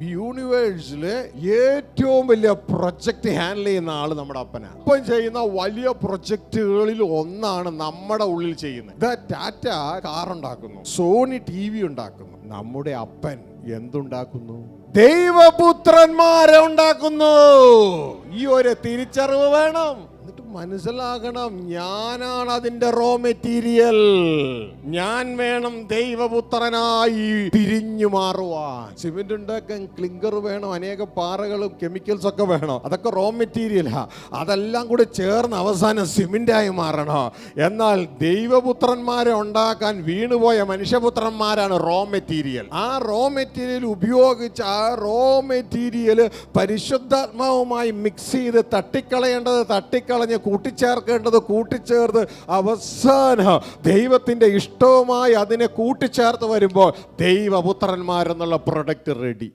യൂണിവേഴ്സിലെ ഏറ്റവും വലിയ project handle ചെയ്യുന്ന ആള് നമ്മുടെ അപ്പനാണ്. ഇപ്പം ചെയ്യുന്ന വലിയ പ്രൊജക്ടുകളിൽ ഒന്നാണ് നമ്മുടെ ഉള്ളിൽ ചെയ്യുന്നത്. ടാറ്റ കാർ ഉണ്ടാക്കുന്നു, സോണി TV ഉണ്ടാക്കുന്നു. നമ്മുടെ അപ്പൻ എന്തുണ്ടാക്കുന്നു? ദൈവപുത്രന്മാരെ ഉണ്ടാക്കുന്നു. ഈ ഒരു തിരിച്ചറിവ് വേണം. എന്നിട്ട് മനസ്സിലാകണം, ഞാനാണ് അതിന്റെ റോ മെറ്റീരിയൽ. ഞാൻ വേണം ദൈവപുത്രനായി തിരിഞ്ഞു മാറുവാൻ. സിമെന്റ് ഉണ്ടാക്കാൻ ക്ലിങ്കർ വേണം, അനേക പാറകളും കെമിക്കൽസ് ഒക്കെ വേണം. അതൊക്കെ റോ മെറ്റീരിയലാ. അതെല്ലാം കൂടി ചേർന്ന് അവസാനം സിമെന്റായി മാറണം. എന്നാൽ ദൈവപുത്രന്മാരെ ഉണ്ടാക്കാൻ വീണുപോയ മനുഷ്യപുത്രന്മാരാണ് റോ മെറ്റീരിയൽ. ആ റോ മെറ്റീരിയൽ ഉപയോഗിച്ച് ആ റോ മെറ്റീരിയൽ പരിശുദ്ധാത്മാവുമായി മിക്സ് ചെയ്ത് തട്ടിക്കളയേണ്ടത് തട്ടിക്കളഞ്ഞ് കൂട്ടിച്ചേർക്കേണ്ടത് കൂട്ടിച്ചേർത്ത് അവസാനം ദൈവത്തിന്റെ ഇഷ്ടവുമായി അതിനെ കൂട്ടിച്ചേർത്ത് വരുമ്പോൾ ദൈവപുത്രന്മാരെന്നുള്ള പ്രൊഡക്റ്റ് റെഡി.